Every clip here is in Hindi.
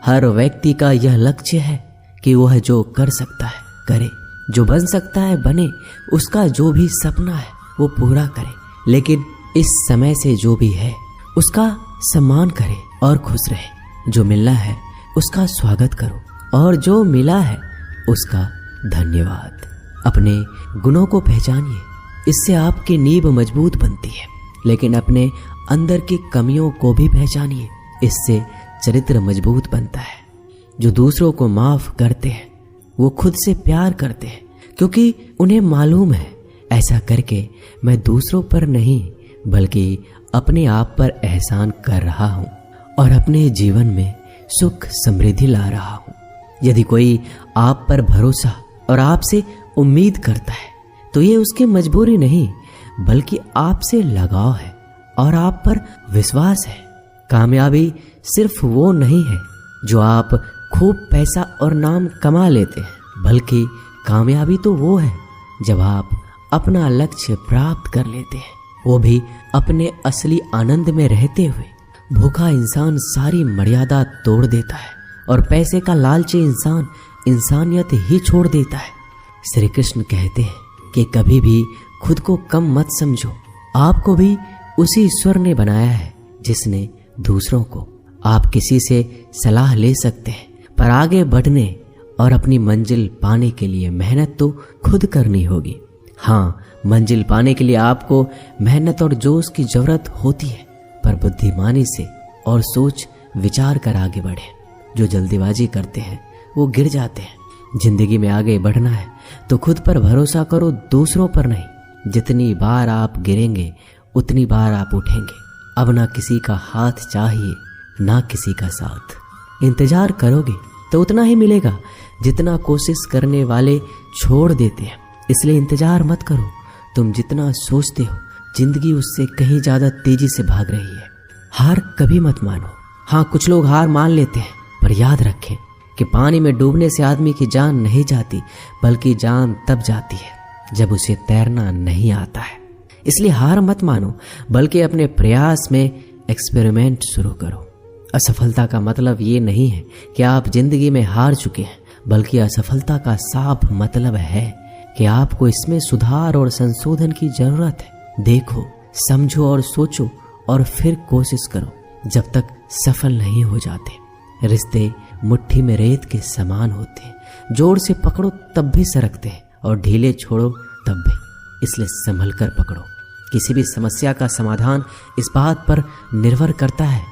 हर व्यक्ति का यह लक्ष्य है कि वह जो कर सकता है करे, जो बन सकता है बने, उसका जो भी सपना है वो पूरा करे। लेकिन इस समय से जो भी है उसका सम्मान करे और खुश रहे। जो मिलना है उसका स्वागत करो और जो मिला है उसका धन्यवाद। अपने गुणों को पहचानिए, इससे आपकी नींव मजबूत बनती है। लेकिन अपने अंदर की कमियों को भी पहचानिए, इससे चरित्र मजबूत बनता है। जो दूसरों को माफ करते हैं वो खुद से प्यार करते हैं, क्योंकि उन्हें मालूम है ऐसा करके मैं दूसरों पर नहीं बल्कि अपने आप पर एहसान कर रहा हूँ और अपने जीवन में सुख समृद्धि ला रहा हूँ। यदि कोई आप पर भरोसा और आपसे उम्मीद करता है तो ये उसकी मजबूरी नहीं बल्कि आपसे लगाव है और आप पर विश्वास है। कामयाबी सिर्फ वो नहीं है जो आप खूब पैसा और नाम कमा लेते हैं, बल्कि कामयाबी तो वो है जब आप अपना लक्ष्य प्राप्त कर लेते हैं, वो भी अपने असली आनंद में रहते हुए। भूखा इंसान सारी मर्यादा तोड़ देता है और पैसे का लालची इंसान इंसानियत ही छोड़ देता है। श्री कृष्ण कहते हैं कि कभी भी खुद को कम मत समझो, आपको भी उसी ईश्वर ने बनाया है जिसने दूसरों को। आप किसी से सलाह ले सकते हैं, पर आगे बढ़ने और अपनी मंजिल पाने के लिए मेहनत तो खुद करनी होगी। हाँ, मंजिल पाने के लिए आपको मेहनत और जोश की जरूरत होती है, पर बुद्धिमानी से और सोच विचार कर आगे बढ़े। जो जल्दीबाजी करते हैं वो गिर जाते हैं। जिंदगी में आगे बढ़ना है तो खुद पर भरोसा करो, दूसरों पर नहीं। जितनी बार आप गिरेंगे उतनी बार आप उठेंगे। अब ना किसी का हाथ चाहिए ना किसी का साथ। इंतजार करोगे तो उतना ही मिलेगा जितना कोशिश करने वाले छोड़ देते हैं। इसलिए इंतजार मत करो। तुम जितना सोचते हो जिंदगी उससे कहीं ज्यादा तेजी से भाग रही है। हार कभी मत मानो। हाँ, कुछ लोग हार मान लेते हैं, पर याद रखें कि पानी में डूबने से आदमी की जान नहीं जाती, बल्कि जान तब जाती है जब उसे तैरना नहीं आता है। इसलिए हार मत मानो, बल्कि अपने प्रयास में एक्सपेरिमेंट शुरू करो। असफलता का मतलब ये नहीं है कि आप जिंदगी में हार चुके हैं, बल्कि असफलता का साफ मतलब है कि आपको इसमें सुधार और संशोधन की जरूरत है। देखो, समझो और सोचो और फिर कोशिश करो जब तक सफल नहीं हो जाते। रिश्ते मुट्ठी में रेत के समान होते हैं, जोर से पकड़ो तब भी सरकते हैं और ढीले छोड़ो तब भी। इसलिए संभल कर पकड़ो। किसी भी समस्या का समाधान इस बात पर निर्भर करता है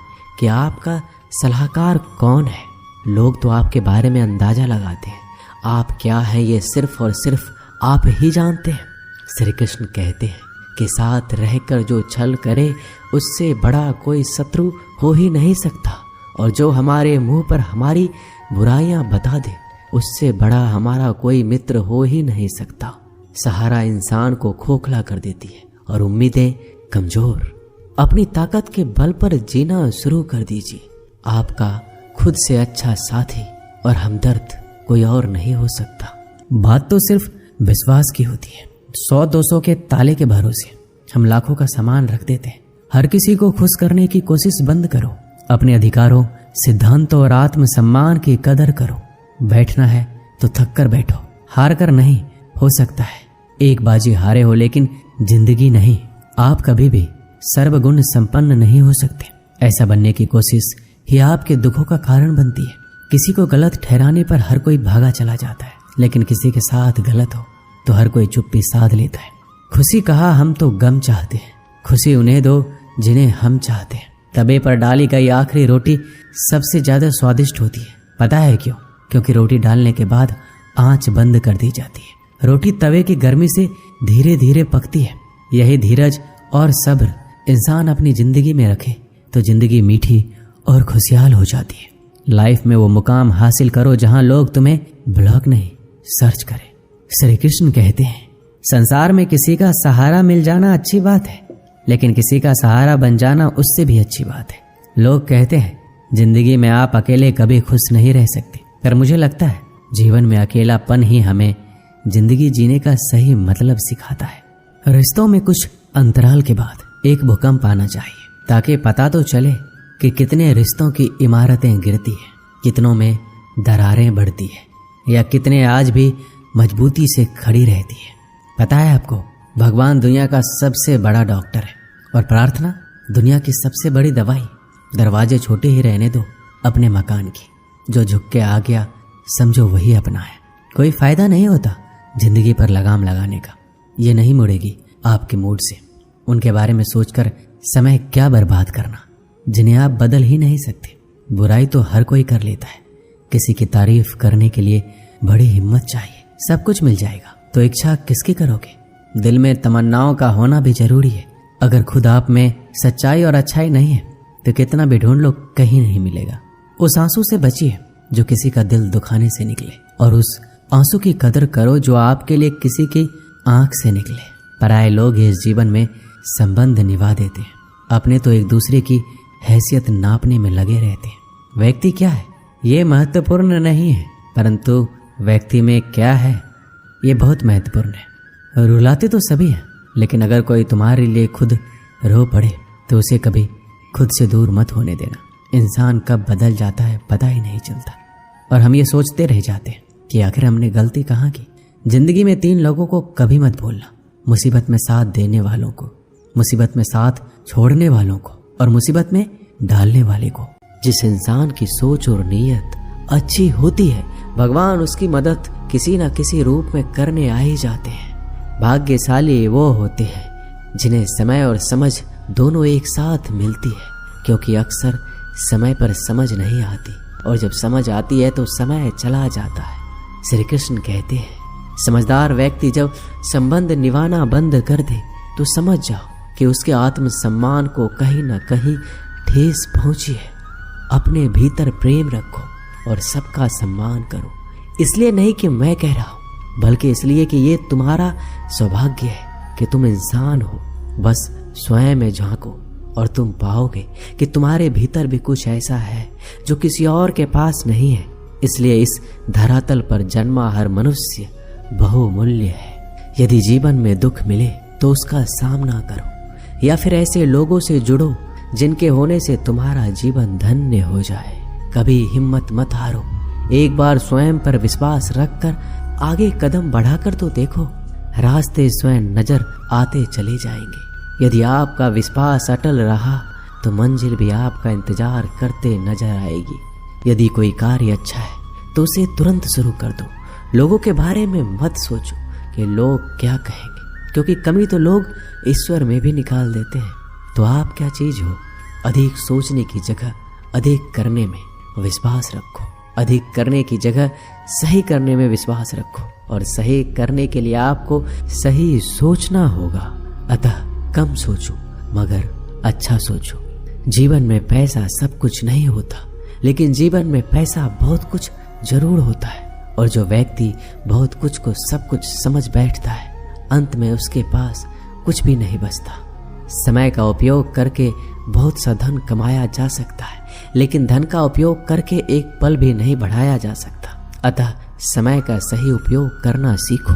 कि आपका सलाहकार कौन है। लोग तो आपके बारे में अंदाजा लगाते हैं, आप क्या हैं ये सिर्फ और सिर्फ आप ही जानते हैं। श्री कृष्ण कहते हैं कि साथ रहकर जो छल करे उससे बड़ा कोई शत्रु हो ही नहीं सकता, और जो हमारे मुंह पर हमारी बुराइयां बता दे उससे बड़ा हमारा कोई मित्र हो ही नहीं सकता। सहारा इंसान को खोखला कर देती है और उम्मीदें कमजोर। अपनी ताकत के बल पर जीना शुरू कर दीजिए। आपका खुद से अच्छा साथी और हमदर्द कोई और नहीं हो सकता। बात तो सिर्फ विश्वास की होती है। 100-200 के ताले के भरोसे हम लाखों का सामान रख देते हैं। हर किसी को खुश करने की कोशिश बंद करो। अपने अधिकारों, सिद्धांतों और आत्म सम्मान की कदर करो। बैठना है तो थक कर बैठो, हार कर नहीं। हो सकता है एक बाजी हारे हो, लेकिन जिंदगी नहीं। आप कभी भी सर्वगुण संपन्न नहीं हो सकते। ऐसा बनने की कोशिश ही आपके दुखों का कारण बनती है। किसी को गलत ठहराने पर हर कोई भागा चला जाता है, लेकिन किसी के साथ गलत हो तो हर कोई चुप्पी साध लेता है। खुशी कहा हम तो गम चाहते हैं, खुशी उन्हें दो जिन्हें हम चाहते हैं। तवे पर डाली गई आखिरी रोटी सबसे ज्यादा स्वादिष्ट होती है। पता है क्यों? क्योंकि रोटी डालने के बाद आंच बंद कर दी जाती है। रोटी तवे की गर्मी से धीरे धीरे पकती है। यही धीरज और सब्र इंसान अपनी जिंदगी में रखे तो जिंदगी मीठी और खुशहाल हो जाती है। लाइफ में वो मुकाम हासिल करो जहां लोग तुम्हें ब्लॉक नहीं सर्च करें। श्री कृष्ण कहते हैं, संसार में किसी का सहारा मिल जाना अच्छी बात है, लेकिन किसी का सहारा बन जाना उससे भी अच्छी बात है। लोग कहते हैं जिंदगी में आप अकेले कभी खुश नहीं रह सकते, पर मुझे लगता है जीवन में अकेलापन ही हमें जिंदगी जीने का सही मतलब सिखाता है। रिश्तों में कुछ अंतराल के बाद एक भूकंप आना चाहिए, ताकि पता तो चले कि कितने रिश्तों की इमारतें गिरती हैं। कितनों में दरारें बढ़ती है या कितने आज भी मजबूती से खड़ी रहती है। पता है आपको, भगवान दुनिया का सबसे बड़ा डॉक्टर है और प्रार्थना दुनिया की सबसे बड़ी दवाई। दरवाजे छोटे ही रहने दो अपने मकान की, जो झुक के आ गया समझो वही अपना है। कोई फायदा नहीं होता जिंदगी पर लगाम लगाने का, ये नहीं मुड़ेगी आपके मूड से। उनके बारे में सोचकर समय क्या बर्बाद करना जिन्हें आप बदल ही नहीं सकते। बुराई तो हर कोई कर लेता है, किसी की तारीफ करने के लिए बड़ी हिम्मत चाहिए। सब कुछ मिल जाएगा तो इच्छा किसकी करोगे? दिल में तमन्नाओं का होना भी जरूरी है। अगर खुद आप में सच्चाई और अच्छाई नहीं है तो कितना भी ढूंढ लो कहीं नहीं मिलेगा। उस आंसू से बचिए जो किसी का दिल दुखाने से निकले, और उस आंसू की कदर करो जो आपके लिए किसी की आंख से निकले। पराये लोग इस जीवन में संबंध निभा देते हैं, अपने तो एक दूसरे की हैसियत नापने में लगे रहते हैं। व्यक्ति क्या है ये महत्वपूर्ण नहीं है, परंतु व्यक्ति में क्या है ये बहुत महत्वपूर्ण है। रुलाते तो सभी हैं, लेकिन अगर कोई तुम्हारे लिए खुद रो पड़े तो उसे कभी खुद से दूर मत होने देना। इंसान कब बदल जाता है पता ही नहीं चलता, और हम ये सोचते रह जाते हैं कि आखिर हमने गलती कहाँ की। जिंदगी में 3 लोगों को कभी मत भूलना, मुसीबत में साथ देने वालों को, मुसीबत में साथ छोड़ने वालों को, और मुसीबत में डालने वाले को। जिस इंसान की सोच और नीयत अच्छी होती है, भगवान उसकी मदद किसी न किसी रूप में करने आ ही जाते हैं। भाग्यशाली वो होते हैं जिन्हें समय और समझ दोनों एक साथ मिलती है, क्योंकि अक्सर समय पर समझ नहीं आती, और जब समझ आती है तो समय चला जाता है। श्री कृष्ण कहते हैं, समझदार व्यक्ति जब संबंध निभाना बंद कर दे तो समझ जाओ कि उसके आत्म सम्मान को कहीं न कहीं ठेस पहुंची है। अपने भीतर प्रेम रखो और सबका सम्मान करो। इसलिए नहीं कि मैं कह रहा हूं, बल्कि इसलिए कि ये तुम्हारा सौभाग्य है कि तुम इंसान हो। बस स्वयं में झांको और तुम पाओगे कि तुम्हारे भीतर भी कुछ ऐसा है जो किसी और के पास नहीं है। इसलिए इस धरातल पर जन्मा हर मनुष्य बहुमूल्य है। यदि जीवन में दुख मिले तो उसका सामना करो, या फिर ऐसे लोगों से जुड़ो जिनके होने से तुम्हारा जीवन धन्य हो जाए। कभी हिम्मत मत हारो, एक बार स्वयं पर विश्वास रखकर आगे कदम बढ़ाकर तो देखो, रास्ते स्वयं नजर आते चले जाएंगे। यदि आपका विश्वास अटल रहा तो मंजिल भी आपका इंतजार करते नजर आएगी। यदि कोई कार्य अच्छा है तो उसे तुरंत शुरू कर दो। लोगों के बारे में मत सोचो कि लोग क्या कहेंगे, क्योंकि कमी तो लोग ईश्वर में भी निकाल देते हैं। तो आप क्या चीज हो? अधिक सोचने की जगह अधिक करने में विश्वास रखो, अधिक करने की जगह सही करने में विश्वास रखो, और सही करने के लिए आपको सही सोचना होगा। अतः कम सोचो मगर अच्छा सोचो। जीवन में पैसा सब कुछ नहीं होता, लेकिन जीवन में पैसा बहुत कुछ जरूर होता है। और जो व्यक्ति बहुत कुछ को सब कुछ समझ बैठता है, अंत में उसके पास कुछ भी नहीं बचता। समय का उपयोग करके बहुत सा धन कमाया जा सकता है, लेकिन धन का उपयोग करके एक पल भी नहीं बढ़ाया जा सकता। अतः समय का सही उपयोग करना सीखो।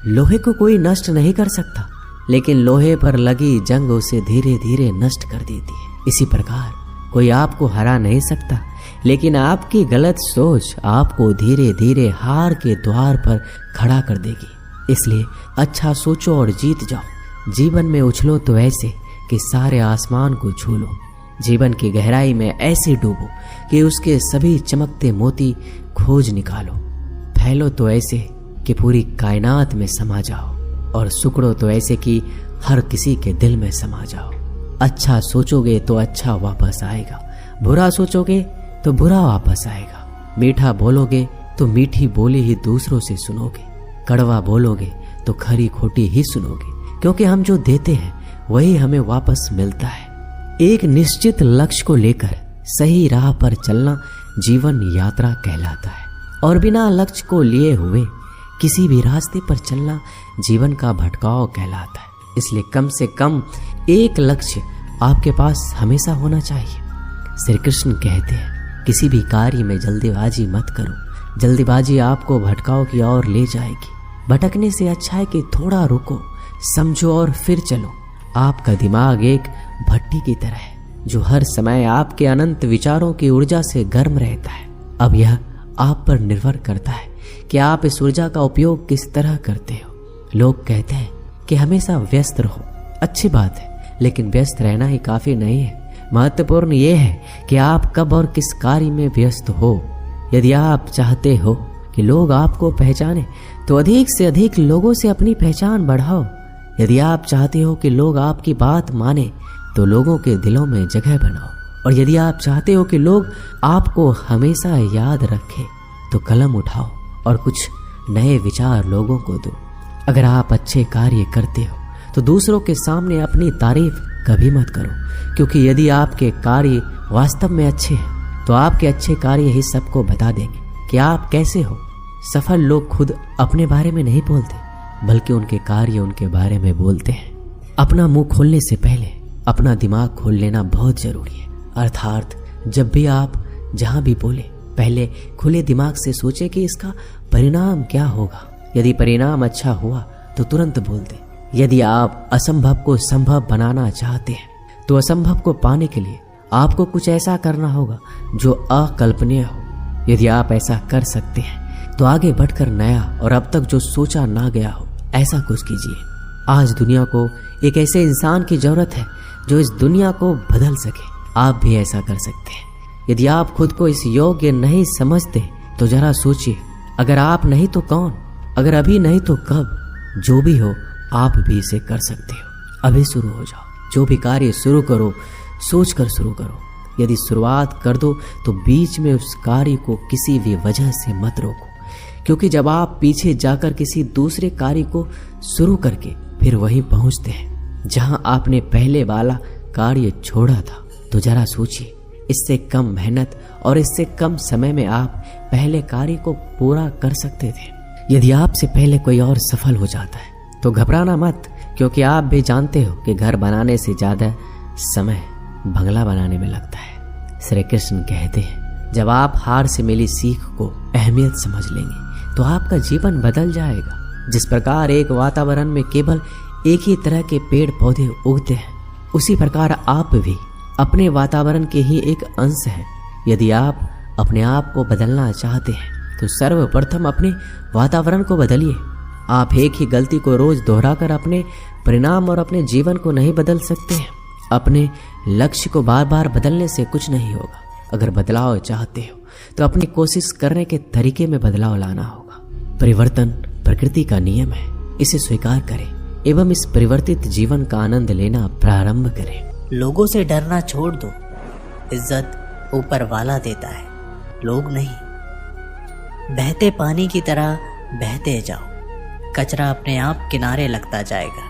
लोहे को कोई नष्ट नहीं कर सकता, लेकिन लोहे पर लगी जंग उसे धीरे धीरे नष्ट कर देती है। इसी प्रकार कोई आपको हरा नहीं सकता, लेकिन आपकी गलत सोच आपको धीरे धीरे हार के द्वार पर खड़ा कर देगी। इसलिए अच्छा सोचो और जीत जाओ। जीवन में उछलो तो ऐसे कि सारे आसमान को छू लो। जीवन की गहराई में ऐसे डूबो कि उसके सभी चमकते मोती खोज निकालो। फैलो तो ऐसे कि पूरी कायनात में समा जाओ, और सुकड़ो तो ऐसे कि हर किसी के दिल में समा जाओ। अच्छा सोचोगे तो अच्छा वापस आएगा, बुरा सोचोगे तो बुरा वापस आएगा। मीठा बोलोगे तो मीठी बोली ही दूसरों से सुनोगे, कड़वा बोलोगे तो खरी खोटी ही सुनोगे, क्योंकि हम जो देते हैं वही हमें वापस मिलता है। एक निश्चित लक्ष्य को लेकर सही राह पर चलना जीवन यात्रा कहलाता है, और बिना लक्ष्य को लिए हुए किसी भी रास्ते पर चलना जीवन का भटकाव कहलाता है। इसलिए कम से कम एक लक्ष्य आपके पास हमेशा होना चाहिए। श्री कृष्ण कहते हैं, किसी भी कार्य में जल्दीबाजी मत करो। जल्दीबाजी आपको भटकाव की ओर ले जाएगी। भटकने से अच्छा है कि थोड़ा रुको, समझो और फिर चलो। आपका दिमाग एक भट्टी की तरह है जो हर समय आपके अनंत विचारों की ऊर्जा से गर्म रहता है। अब यह आप पर निर्भर करता है कि आप इस ऊर्जा का उपयोग किस तरह करते हो। लोग कहते हैं कि हमेशा व्यस्त रहो, अच्छी बात है, लेकिन व्यस्त रहना ही काफी नहीं है। महत्वपूर्ण यह है कि आप कब और किस कार्य में व्यस्त हो। यदि आप चाहते हो कि लोग आपको पहचाने तो अधिक से अधिक लोगों से अपनी पहचान बढ़ाओ। यदि आप चाहते हो कि लोग आपकी बात माने तो लोगों के दिलों में जगह बनाओ। और यदि आप चाहते हो कि लोग आपको हमेशा याद रखें तो कलम उठाओ और कुछ नए विचार लोगों को दो। अगर आप अच्छे कार्य करते हो तो दूसरों के सामने अपनी तारीफ कभी मत करो, क्योंकि यदि आपके कार्य वास्तव में अच्छे हैं तो आपके अच्छे कार्य ही सबको बता देंगे कि आप कैसे हो। सफल लोग खुद अपने बारे में नहीं बोलते, बल्कि उनके कार्य उनके बारे में बोलते हैं। अपना मुंह खोलने से पहले अपना दिमाग खोल लेना बहुत जरूरी है। अर्थात जब भी आप जहां भी बोले, पहले खुले दिमाग से सोचे कि इसका परिणाम क्या होगा। यदि परिणाम अच्छा हुआ तो तुरंत बोल दें। यदि आप असंभव को संभव बनाना चाहते हैं तो असंभव को पाने के लिए आपको कुछ ऐसा करना होगा जो अकल्पनीय हो। यदि आप ऐसा कर सकते हैं तो आगे बढ़कर नया और अब तक जो सोचा ना गया हो ऐसा कुछ कीजिए। आज दुनिया को एक ऐसे इंसान की जरूरत है जो इस दुनिया को बदल सके। आप भी ऐसा कर सकते हैं। यदि आप खुद को इस योग्य नहीं समझते तो जरा सोचिए, अगर आप नहीं तो कौन, अगर अभी नहीं तो कब। जो भी हो आप भी इसे कर सकते हो। अभी शुरू हो जाओ। जो भी कार्य शुरू करो सोच कर शुरू करो। यदि शुरुआत कर दो तो बीच में उस कार्य को किसी भी वजह से मत रोको, क्योंकि जब आप पीछे जाकर किसी दूसरे कार्य को शुरू करके फिर वहीं पहुंचते हैं जहां आपने पहले वाला कार्य छोड़ा था, तो जरा सोचिए, इससे कम मेहनत और इससे कम समय में आप पहले कार्य को पूरा कर सकते थे। यदि आपसे पहले कोई और सफल हो जाता है तो घबराना मत, क्योंकि आप भी जानते हो कि घर बनाने से ज्यादा समय बंगला बनाने में लगता है। श्री कृष्ण कहते हैं, जब आप हार से मिली सीख को अहमियत समझ लेंगे तो आपका जीवन बदल जाएगा। जिस प्रकार एक वातावरण में केवल एक ही तरह के पेड़ पौधे उगते हैं, उसी प्रकार आप भी अपने वातावरण के ही एक अंश हैं। यदि आप अपने आप को बदलना चाहते हैं तो सर्वप्रथम अपने वातावरण को बदलिए। आप एक ही गलती को रोज दोहराकर अपने परिणाम और अपने जीवन को नहीं बदल सकते हैं। अपने लक्ष्य को बार बार बदलने से कुछ नहीं होगा। अगर बदलाव चाहते हो तो अपनी कोशिश करने के तरीके में बदलाव लाना होगा। परिवर्तन प्रकृति का नियम है, इसे स्वीकार करें एवं इस परिवर्तित जीवन का आनंद लेना प्रारंभ करें। लोगों से डरना छोड़ दो। इज्जत ऊपर वाला देता है, लोग नहीं। बहते पानी की तरह बहते जाओ, कचरा अपने आप किनारे लगता जाएगा।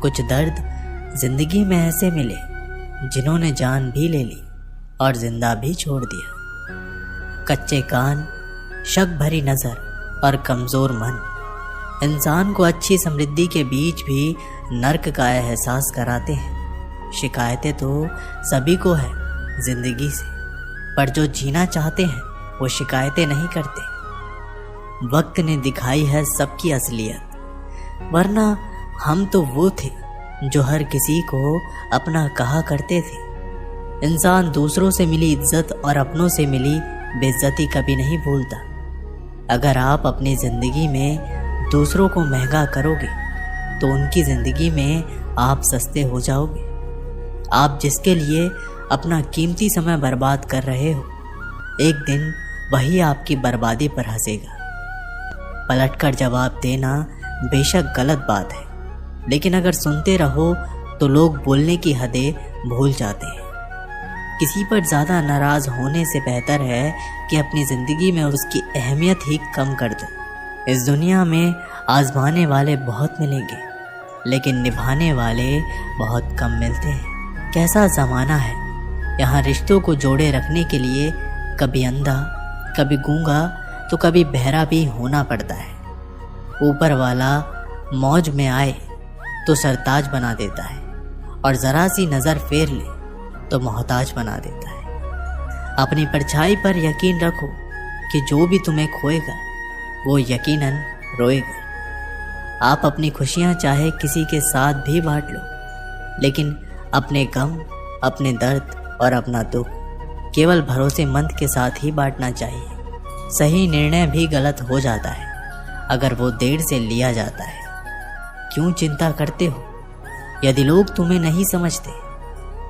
कुछ दर्द जिंदगी में ऐसे मिले जिन्होंने जान भी ले ली और जिंदा भी छोड़ दिया। कच्चे कान, शक भरी नजर और कमजोर मन इंसान को अच्छी समृद्धि के बीच भी नर्क का एहसास कराते हैं। शिकायतें तो सभी को है जिंदगी से, पर जो जीना चाहते हैं वो शिकायतें नहीं करते। वक्त ने दिखाई है सबकी असलियत, वरना हम तो वो थे जो हर किसी को अपना कहा करते थे। इंसान दूसरों से मिली इज्जत और अपनों से मिली बेइज्जती कभी नहीं भूलता। अगर आप अपनी जिंदगी में दूसरों को महंगा करोगे तो उनकी जिंदगी में आप सस्ते हो जाओगे। आप जिसके लिए अपना कीमती समय बर्बाद कर रहे हो, एक दिन वही आपकी बर्बादी पर हंसेगा। पलटकर जवाब देना बेशक गलत बात है, लेकिन अगर सुनते रहो तो लोग बोलने की हदें भूल जाते हैं। किसी पर ज़्यादा नाराज़ होने से बेहतर है कि अपनी ज़िंदगी में उसकी अहमियत ही कम कर दो। इस दुनिया में आजमाने वाले बहुत मिलेंगे, लेकिन निभाने वाले बहुत कम मिलते हैं। कैसा ज़माना है, यहाँ रिश्तों को जोड़े रखने के लिए कभी अंधा, कभी गूंगा तो कभी बहरा भी होना पड़ता है। ऊपर वाला मौज में आए तो सरताज बना देता है, और ज़रा सी नज़र फेर ले तो मोहताज बना देता है। अपनी परछाई पर यकीन रखो कि जो भी तुम्हें खोएगा वो यकीनन रोएगा। आप अपनी खुशियाँ चाहे किसी के साथ भी बांट लो, लेकिन अपने गम, अपने दर्द और अपना दुख केवल भरोसेमंद के साथ ही बांटना चाहिए। सही निर्णय भी गलत हो जाता है अगर वो देर से लिया जाता है। क्यों चिंता करते हो यदि लोग तुम्हें नहीं समझते?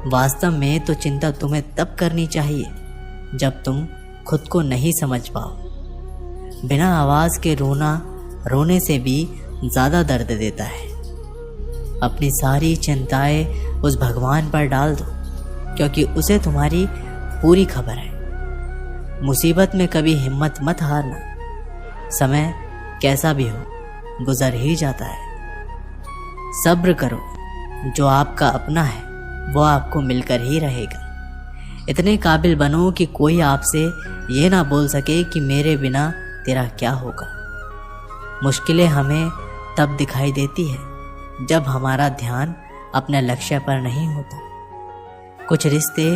वास्तव में तो चिंता तुम्हें तब करनी चाहिए जब तुम खुद को नहीं समझ पाओ। बिना आवाज़ के रोना रोने से भी ज़्यादा दर्द देता है। अपनी सारी चिंताएं उस भगवान पर डाल दो, क्योंकि उसे तुम्हारी पूरी खबर है। मुसीबत में कभी हिम्मत मत हारना। समय कैसा भी हो गुजर ही जाता है। सब्र करो, जो आपका अपना है वो आपको मिलकर ही रहेगा। इतने काबिल बनो कि कोई आपसे ये ना बोल सके कि मेरे बिना तेरा क्या होगा। मुश्किलें हमें तब दिखाई देती है जब हमारा ध्यान अपने लक्ष्य पर नहीं होता। कुछ रिश्ते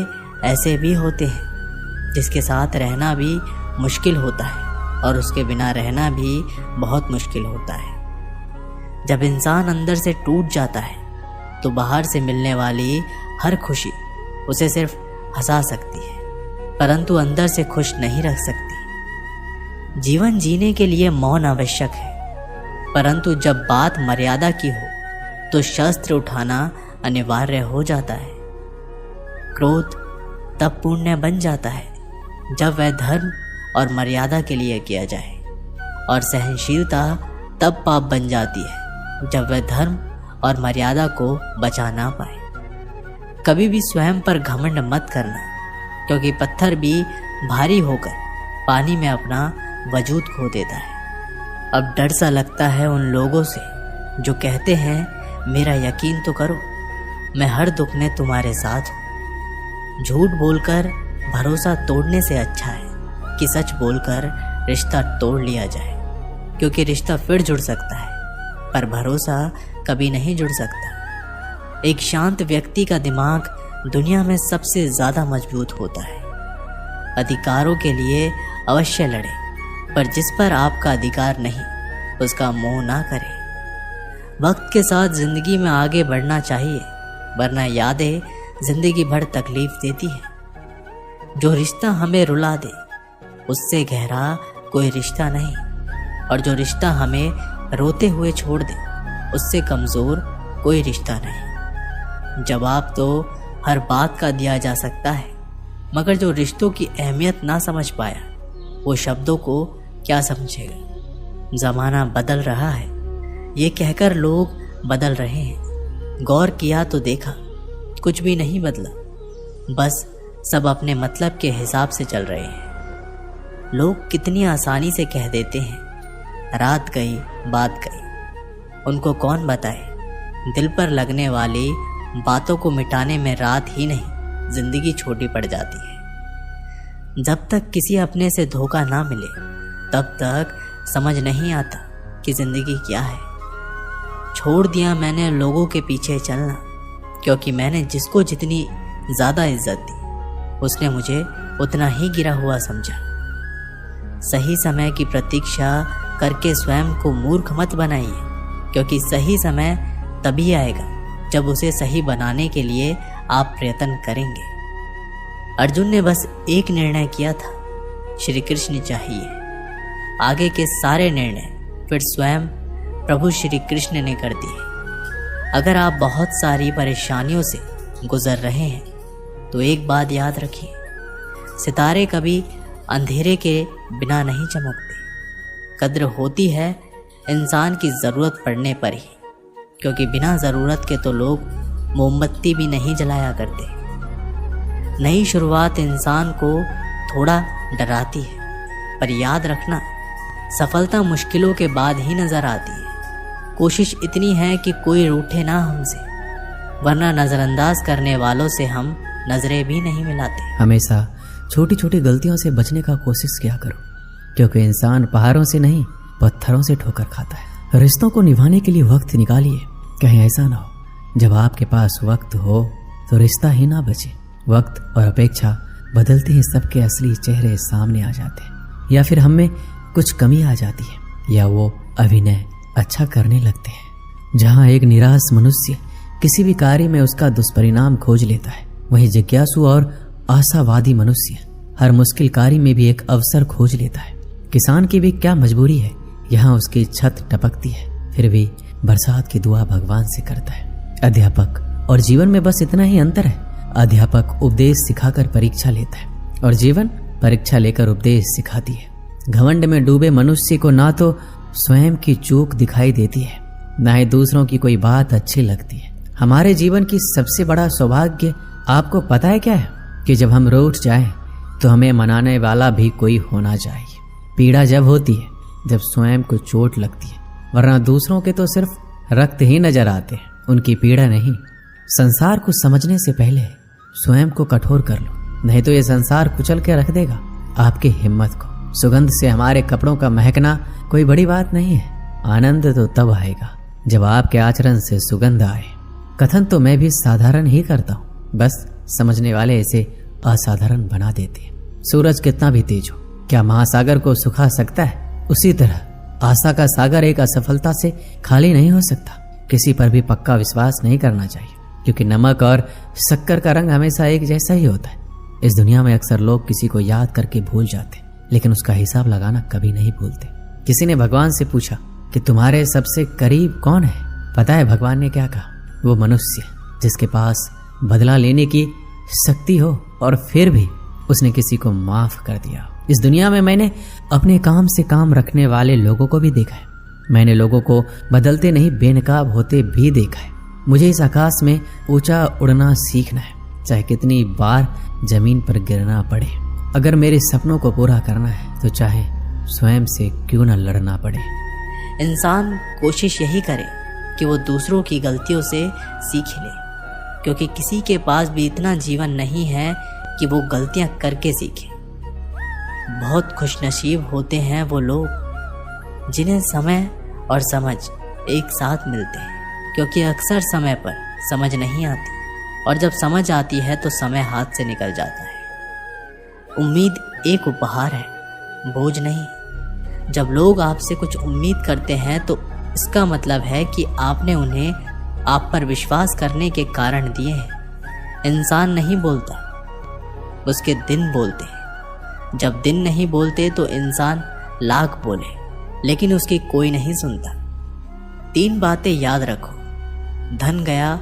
ऐसे भी होते हैं जिसके साथ रहना भी मुश्किल होता है और उसके बिना रहना भी बहुत मुश्किल होता है। जब इंसान अंदर से टूट जाता है तो बाहर से मिलने वाली हर खुशी उसे सिर्फ हंसा सकती है, परंतु अंदर से खुश नहीं रख सकती। जीवन जीने के लिए मौन आवश्यक है, परंतु जब बात मर्यादा की हो तो शस्त्र उठाना अनिवार्य हो जाता है। क्रोध तब पुण्य बन जाता है जब वह धर्म और मर्यादा के लिए किया जाए, और सहनशीलता तब पाप बन जाती है जब वह धर्म और मर्यादा को बचा ना पाए। कभी भी स्वयं पर घमंड मत करना, क्योंकि पत्थर भी भारी होकर पानी में अपना वजूद खो देता है। अब डर सा लगता है उन लोगों से जो कहते हैं मेरा यकीन तो करो, मैं हर दुख में तुम्हारे साथ हूँ। झूठ बोलकर भरोसा तोड़ने से अच्छा है कि सच बोलकर रिश्ता तोड़ लिया जाए, क्योंकि रिश्ता फिर जुड़ सकता है पर भरोसा कभी नहीं जुड़ सकता। एक शांत व्यक्ति का दिमाग दुनिया में सबसे ज़्यादा मजबूत होता है। अधिकारों के लिए अवश्य लड़े, पर जिस पर आपका अधिकार नहीं उसका मोह ना करें। वक्त के साथ जिंदगी में आगे बढ़ना चाहिए, वरना यादें जिंदगी भर तकलीफ देती है। जो रिश्ता हमें रुला दे उससे गहरा कोई रिश्ता नहीं, और जो रिश्ता हमें रोते हुए छोड़ दे उससे कमज़ोर कोई रिश्ता नहीं। जवाब तो हर बात का दिया जा सकता है, मगर जो रिश्तों की अहमियत ना समझ पाया वो शब्दों को क्या समझेगा। ज़माना बदल रहा है ये कहकर लोग बदल रहे हैं। गौर किया तो देखा कुछ भी नहीं बदला, बस सब अपने मतलब के हिसाब से चल रहे हैं। लोग कितनी आसानी से कह देते हैं रात गई बात गई। उनको कौन बताए दिल पर लगने वाली बातों को मिटाने में रात ही नहीं जिंदगी छोटी पड़ जाती है। जब तक किसी अपने से धोखा ना मिले तब तक समझ नहीं आता कि जिंदगी क्या है। छोड़ दिया मैंने लोगों के पीछे चलना, क्योंकि मैंने जिसको जितनी ज़्यादा इज्जत दी उसने मुझे उतना ही गिरा हुआ समझा। सही समय की प्रतीक्षा करके स्वयं को मूर्ख मत बनाइए, क्योंकि सही समय तभी आएगा जब उसे सही बनाने के लिए आप प्रयत्न करेंगे। अर्जुन ने बस एक निर्णय किया था, श्री कृष्ण चाहिए। आगे के सारे निर्णय फिर स्वयं प्रभु श्री कृष्ण ने कर दिए। अगर आप बहुत सारी परेशानियों से गुजर रहे हैं तो एक बात याद रखिए, सितारे कभी अंधेरे के बिना नहीं चमकते। कद्र होती है इंसान की ज़रूरत पड़ने पर ही, क्योंकि बिना ज़रूरत के तो लोग मोमबत्ती भी नहीं जलाया करते। नई शुरुआत इंसान को थोड़ा डराती है, पर याद रखना सफलता मुश्किलों के बाद ही नज़र आती है। कोशिश इतनी है कि कोई रूठे ना हमसे, वरना नज़रअंदाज करने वालों से हम नज़रें भी नहीं मिलाते। हमेशा छोटी छोटी गलतियों से बचने का कोशिश किया करो, क्योंकि इंसान पहाड़ों से नहीं पत्थरों से ठोकर खाता है। रिश्तों को निभाने के लिए वक्त निकालिए, कहीं ऐसा ना हो जब आपके पास वक्त हो तो रिश्ता ही ना बचे। वक्त और अपेक्षा बदलते ही सबके असली चेहरे सामने आ जाते हैं, या फिर हम में कुछ कमी आ जाती है, या वो अभिनय अच्छा करने लगते हैं। जहाँ एक निराश मनुष्य किसी भी कार्य में उसका दुष्परिणाम खोज लेता है, वहीं जिज्ञासु और आशावादी मनुष्य हर मुश्किल कार्य में भी एक अवसर खोज लेता है। किसान की भी क्या मजबूरी है, यहाँ उसकी छत टपकती है फिर भी बरसात की दुआ भगवान से करता है। अध्यापक और जीवन में बस इतना ही अंतर है, अध्यापक उपदेश सिखाकर परीक्षा लेता है और जीवन परीक्षा लेकर उपदेश सिखाती है। घमंड में डूबे मनुष्य को ना तो स्वयं की चूक दिखाई देती है, ना ही दूसरों की कोई बात अच्छी लगती है। हमारे जीवन की सबसे बड़ा सौभाग्य आपको पता है क्या है? कि जब हम रूठ जाएं तो हमें मनाने वाला भी कोई होना चाहिए। पीड़ा जब होती है जब स्वयं को चोट लगती है, वरना दूसरों के तो सिर्फ रक्त ही नजर आते हैं, उनकी पीड़ा नहीं। संसार को समझने से पहले स्वयं को कठोर कर लो, नहीं तो ये संसार कुचल के रख देगा आपकी हिम्मत को। सुगंध से हमारे कपड़ों का महकना कोई बड़ी बात नहीं है, आनंद तो तब आएगा जब आपके आचरण से सुगंध आए। कथन तो मैं भी साधारण ही करता हूँ, बस समझने वाले इसे असाधारण बना देते हैं। सूरज कितना भी तेज हो, क्या महासागर को सुखा सकता है? उसी तरह आशा का सागर एक असफलता से खाली नहीं हो सकता। किसी पर भी पक्का विश्वास नहीं करना चाहिए, क्योंकि नमक और शक्कर का रंग हमेशा एक जैसा ही होता है। इस दुनिया में अक्सर लोग किसी को याद करके भूल जाते, लेकिन उसका हिसाब लगाना कभी नहीं भूलते। किसी ने भगवान से पूछा कि तुम्हारे सबसे करीब कौन है? पता है भगवान ने क्या कहा? वो मनुष्य जिसके पास बदला लेने की शक्ति हो और फिर भी उसने किसी को माफ कर दिया। इस दुनिया में मैंने अपने काम से काम रखने वाले लोगों को भी देखा है। मैंने लोगों को बदलते नहीं बेनकाब होते भी देखा है। मुझे इस आकाश में ऊंचा उड़ना सीखना है, चाहे कितनी बार जमीन पर गिरना पड़े। अगर मेरे सपनों को पूरा करना है तो चाहे स्वयं से क्यों न लड़ना पड़े। इंसान कोशिश यही करे कि वो दूसरों की गलतियों से सीख ले, क्योंकि किसी के पास भी इतना जीवन नहीं है कि वो गलतियां करके सीखे। बहुत खुशनसीब होते हैं वो लोग जिन्हें समय और समझ एक साथ मिलते हैं, क्योंकि अक्सर समय पर समझ नहीं आती और जब समझ आती है तो समय हाथ से निकल जाता है। उम्मीद एक उपहार है, बोझ नहीं। जब लोग आपसे कुछ उम्मीद करते हैं तो इसका मतलब है कि आपने उन्हें आप पर विश्वास करने के कारण दिए हैं। इंसान नहीं बोलता, उसके दिन बोलते हैं। जब दिन नहीं बोलते तो इंसान लाख बोले, लेकिन उसकी कोई नहीं सुनता। 3 बातें याद रखो, धन गया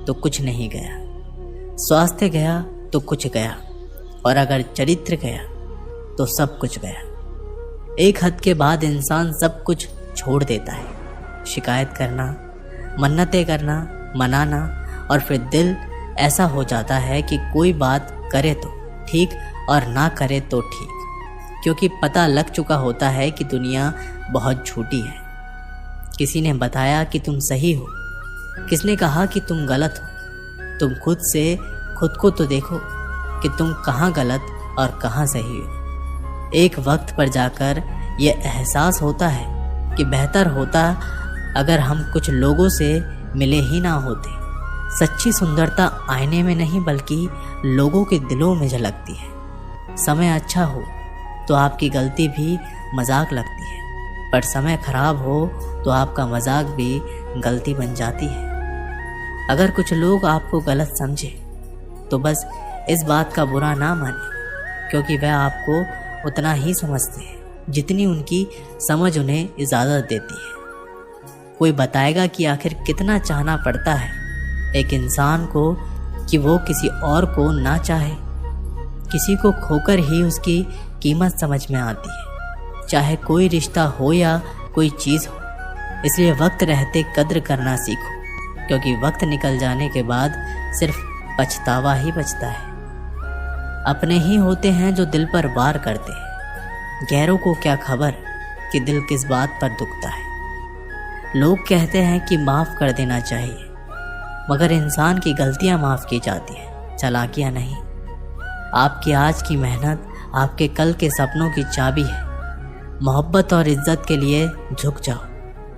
तो कुछ नहीं गया, स्वास्थ्य गया तो कुछ गया, और अगर चरित्र गया तो सब कुछ गया। एक हद के बाद इंसान सब कुछ छोड़ देता है। शिकायत करना, मन्नतें करना, मनाना, और फिर दिल ऐसा हो जाता है कि कोई बात करे तो ठीक और ना करे तो ठीक, क्योंकि पता लग चुका होता है कि दुनिया बहुत झूठी है। किसी ने बताया कि तुम सही हो, किसने कहा कि तुम गलत हो। तुम खुद से खुद को तो देखो कि तुम कहाँ गलत और कहाँ सही हो। एक वक्त पर जाकर यह एहसास होता है कि बेहतर होता अगर हम कुछ लोगों से मिले ही ना होते। सच्ची सुंदरता आईने में नहीं बल्कि लोगों के दिलों में झलकती है। समय अच्छा हो तो आपकी गलती भी मजाक लगती है, पर समय खराब हो तो आपका मजाक भी गलती बन जाती है। अगर कुछ लोग आपको गलत समझे तो बस इस बात का बुरा ना माने, क्योंकि वह आपको उतना ही समझते हैं जितनी उनकी समझ उन्हें इजाज़त देती है। कोई बताएगा कि आखिर कितना चाहना पड़ता है एक इंसान को कि वो किसी और को ना चाहे। किसी को खोकर ही उसकी कीमत समझ में आती है, चाहे कोई रिश्ता हो या कोई चीज़ हो। इसलिए वक्त रहते कद्र करना सीखो, क्योंकि वक्त निकल जाने के बाद सिर्फ पछतावा ही बचता है। अपने ही होते हैं जो दिल पर वार करते हैं, गैरों को क्या खबर कि दिल किस बात पर दुखता है। लोग कहते हैं कि माफ़ कर देना चाहिए, मगर इंसान की गलतियां माफ़ की जाती हैं, चालाकियां नहीं। आपकी आज की मेहनत आपके कल के सपनों की चाबी है। मोहब्बत और इज्जत के लिए झुक जाओ,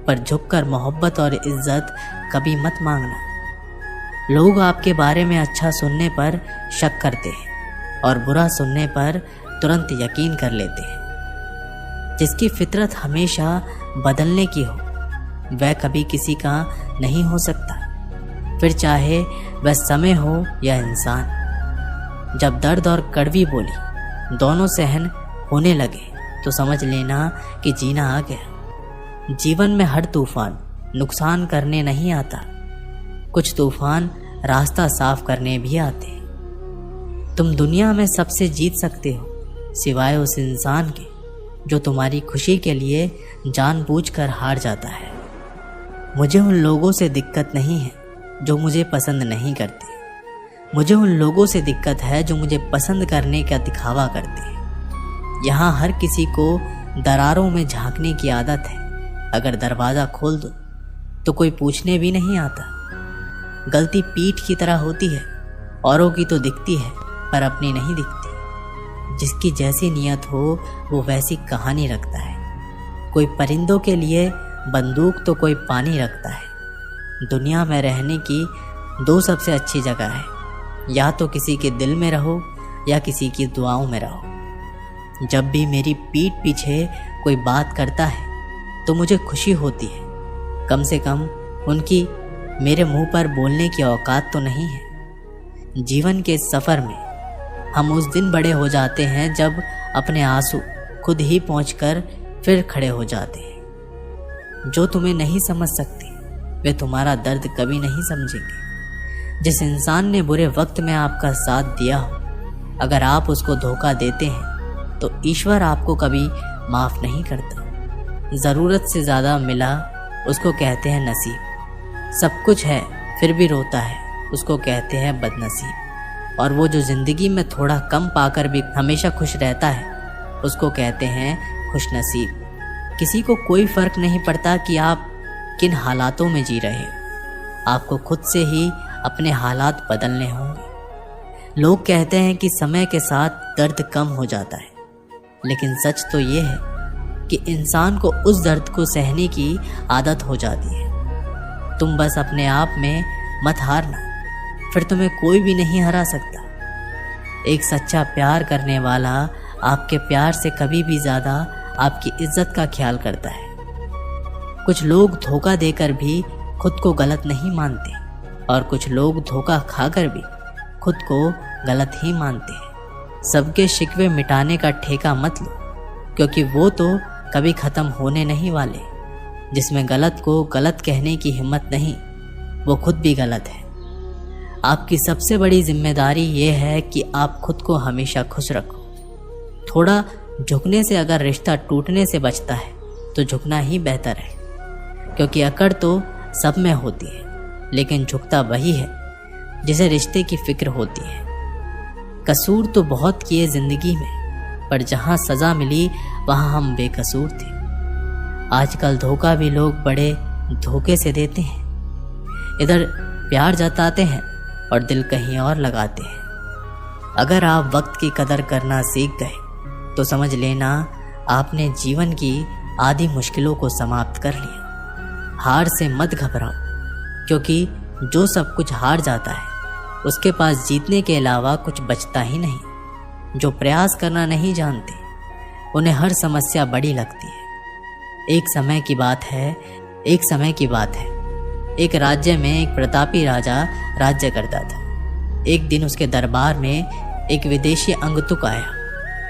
पर झुककर मोहब्बत और इज्जत कभी मत मांगना। लोग आपके बारे में अच्छा सुनने पर शक करते हैं और बुरा सुनने पर तुरंत यकीन कर लेते हैं। जिसकी फितरत हमेशा बदलने की हो वह कभी किसी का नहीं हो सकता, फिर चाहे वह समय हो या इंसान। जब दर्द और कड़वी बोली दोनों सहन होने लगे तो समझ लेना कि जीना आ गया। जीवन में हर तूफान नुकसान करने नहीं आता, कुछ तूफान रास्ता साफ करने भी आते हैं। तुम दुनिया में सबसे जीत सकते हो सिवाय उस इंसान के जो तुम्हारी खुशी के लिए जानबूझकर हार जाता है। मुझे उन लोगों से दिक्कत नहीं है जो मुझे पसंद नहीं करते, मुझे उन लोगों से दिक्कत है जो मुझे पसंद करने का दिखावा करते हैं। यहाँ हर किसी को दरारों में झांकने की आदत है, अगर दरवाज़ा खोल दो तो कोई पूछने भी नहीं आता। गलती पीठ की तरह होती है, औरों की तो दिखती है पर अपनी नहीं दिखती। जिसकी जैसी नियत हो वो वैसी कहानी रखता है। कोई परिंदों के लिए बंदूक तो कोई पानी रखता है। दुनिया में रहने की दो सबसे अच्छी जगह है, या तो किसी के दिल में रहो या किसी की दुआओं में रहो। जब भी मेरी पीठ पीछे कोई बात करता है तो मुझे खुशी होती है, कम से कम उनकी मेरे मुंह पर बोलने की औकात तो नहीं है। जीवन के सफ़र में हम उस दिन बड़े हो जाते हैं जब अपने आंसू खुद ही पहुंचकर फिर खड़े हो जाते हैं। जो तुम्हें नहीं समझ सकते वे तुम्हारा दर्द कभी नहीं समझेंगे। जिस इंसान ने बुरे वक्त में आपका साथ दिया हो, अगर आप उसको धोखा देते हैं तो ईश्वर आपको कभी माफ़ नहीं करता। ज़रूरत से ज़्यादा मिला उसको कहते हैं नसीब। सब कुछ है फिर भी रोता है उसको कहते हैं बदनसीब। और वो जो ज़िंदगी में थोड़ा कम पाकर भी हमेशा खुश रहता है उसको कहते हैं खुशनसीब। किसी को कोई फ़र्क नहीं पड़ता कि आप किन हालातों में जी रहे हो, आपको खुद से ही अपने हालात बदलने होंगे। लोग कहते हैं कि समय के साथ दर्द कम हो जाता है, लेकिन सच तो ये है कि इंसान को उस दर्द को सहने की आदत हो जाती है। तुम बस अपने आप में मत हारना, फिर तुम्हें कोई भी नहीं हरा सकता। एक सच्चा प्यार करने वाला आपके प्यार से कभी भी ज़्यादा आपकी इज्जत का ख्याल करता है। कुछ लोग धोखा देकर भी खुद को गलत नहीं मानते और कुछ लोग धोखा खाकर भी खुद को गलत ही मानते हैं। सबके शिकवे मिटाने का ठेका मत लो, क्योंकि वो तो कभी ख़त्म होने नहीं वाले। जिसमें गलत को गलत कहने की हिम्मत नहीं, वो खुद भी गलत है। आपकी सबसे बड़ी जिम्मेदारी ये है कि आप खुद को हमेशा खुश रखो। थोड़ा झुकने से अगर रिश्ता टूटने से बचता है तो झुकना ही बेहतर है, क्योंकि अकड़ तो सब में होती है, लेकिन झुकता वही है जिसे रिश्ते की फिक्र होती है। कसूर तो बहुत किए ज़िंदगी में, पर जहाँ सज़ा मिली वहाँ हम बेकसूर थे। आजकल धोखा भी लोग बड़े धोखे से देते हैं। इधर प्यार जताते हैं और दिल कहीं और लगाते हैं। अगर आप वक्त की कदर करना सीख गए तो समझ लेना आपने जीवन की आधी मुश्किलों को समाप्त कर लिया। हार से मत घबराओ, क्योंकि जो सब कुछ हार जाता है उसके पास जीतने के अलावा कुछ बचता ही नहीं। जो प्रयास करना नहीं जानते उन्हें हर समस्या बड़ी लगती है। एक समय की बात है, एक राज्य में एक प्रतापी राजा राज्य करता था। एक दिन उसके दरबार में एक विदेशी अंगतुक आया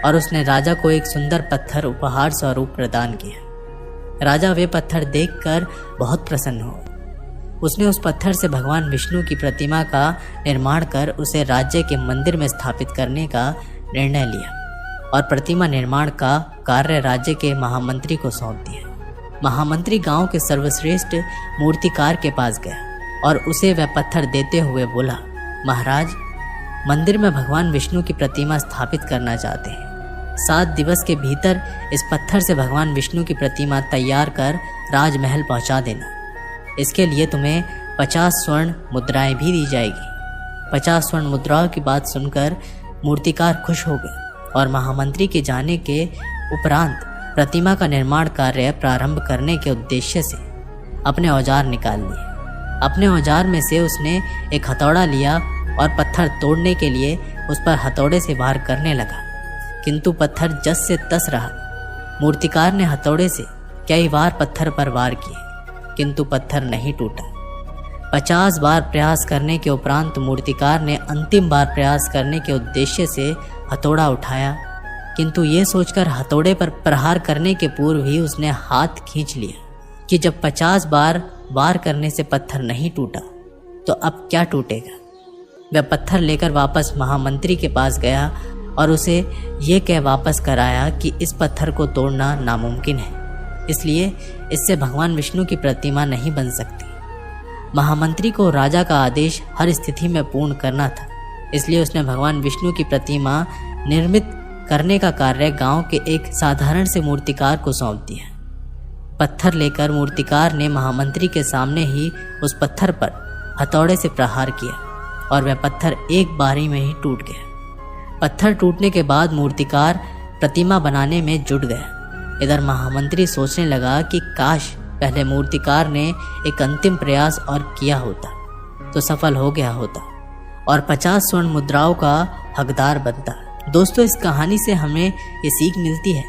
और उसने राजा को एक सुंदर पत्थर उपहार स्वरूप प्रदान किया। राजा वे पत्थर देखकर बहुत प्रसन्न हुआ। उसने उस पत्थर से भगवान विष्णु की प्रतिमा का निर्माण कर उसे राज्य के मंदिर में स्थापित करने का निर्णय लिया और प्रतिमा निर्माण का कार्य राज्य के महामंत्री को सौंप दिया। महामंत्री गांव के सर्वश्रेष्ठ मूर्तिकार के पास गया और उसे वह पत्थर देते हुए बोला, महाराज, मंदिर में भगवान विष्णु की प्रतिमा स्थापित करना चाहते हैं। 7 दिवस के भीतर इस पत्थर से भगवान विष्णु की प्रतिमा तैयार कर राजमहल पहुंचा देना। इसके लिए तुम्हें 50 स्वर्ण मुद्राएं भी दी जाएगी। 50 स्वर्ण मुद्राओं की बात सुनकर मूर्तिकार खुश हो गए और महामंत्री के जाने के उपरांत प्रतिमा का निर्माण कार्य प्रारंभ करने के उद्देश्य से अपने औजार निकाल लिए। अपने औजार में से उसने एक हथौड़ा लिया और पत्थर तोड़ने के लिए उस पर हथौड़े से वार करने लगा, किंतु पत्थर जस से तस रहा। मूर्तिकार ने हथौड़े से कई बार पत्थर पर वार किए, किंतु पत्थर नहीं टूटा। 50 बार प्रयास करने के उपरांत मूर्तिकार ने अंतिम बार प्रयास करने के उद्देश्य से हथौड़ा उठाया, किंतु ये सोचकर हथौड़े पर प्रहार करने के पूर्व ही उसने हाथ खींच लिया कि जब 50 बार वार करने से पत्थर नहीं टूटा तो अब क्या टूटेगा। वह पत्थर लेकर वापस महामंत्री के पास गया और उसे ये कह वापस कराया कि इस पत्थर को तोड़ना नामुमकिन है, इसलिए इससे भगवान विष्णु की प्रतिमा नहीं बन सकती। महामंत्री को राजा का आदेश हर स्थिति में पूर्ण करना था, इसलिए उसने भगवान विष्णु की प्रतिमा निर्मित करने का कार्य गांव के एक साधारण से मूर्तिकार को सौंप दिया। पत्थर लेकर मूर्तिकार ने महामंत्री के सामने ही उस पत्थर पर हथौड़े से प्रहार किया और वह पत्थर एक बारी में ही टूट गया। पत्थर टूटने के बाद मूर्तिकार प्रतिमा बनाने में जुट गया। इधर महामंत्री सोचने लगा कि काश पहले मूर्तिकार ने एक अंतिम प्रयास और किया होता तो सफल हो गया होता और 50 स्वर्ण मुद्राओं का हकदार बनता। दोस्तों, इस कहानी से हमें ये सीख मिलती है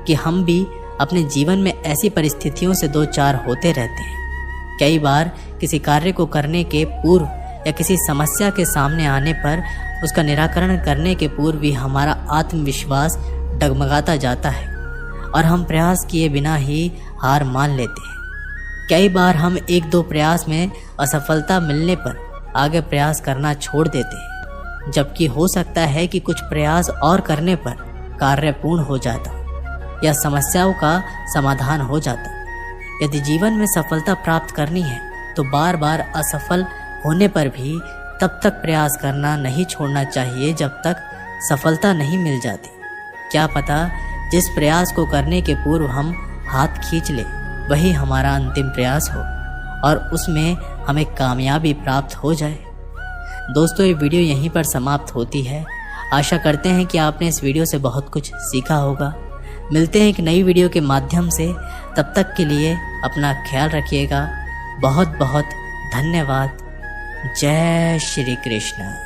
कि हम भी अपने जीवन में ऐसी परिस्थितियों से दो चार होते रहते हैं। कई बार किसी कार्य को करने के पूर्व या किसी समस्या के सामने आने पर उसका निराकरण करने के पूर्व भी हमारा आत्मविश्वास डगमगाता जाता है और हम प्रयास किए बिना ही हार मान लेते हैं। कई बार हम एक दो प्रयास में असफलता मिलने पर आगे प्रयास करना छोड़ देते हैं, जबकि हो सकता है कि कुछ प्रयास और करने पर कार्य पूर्ण हो जाता या समस्याओं का समाधान हो जाता। यदि जीवन में सफलता प्राप्त करनी है तो बार बार असफल होने पर भी तब तक प्रयास करना नहीं छोड़ना चाहिए जब तक सफलता नहीं मिल जाती। क्या पता जिस प्रयास को करने के पूर्व हम हाथ खींच ले वही हमारा अंतिम प्रयास हो और उसमें हमें कामयाबी प्राप्त हो जाए। दोस्तों, ये वीडियो यहीं पर समाप्त होती है। आशा करते हैं कि आपने इस वीडियो से बहुत कुछ सीखा होगा। मिलते हैं एक नई वीडियो के माध्यम से, तब तक के लिए अपना ख्याल रखिएगा। बहुत बहुत धन्यवाद। जय श्री कृष्ण।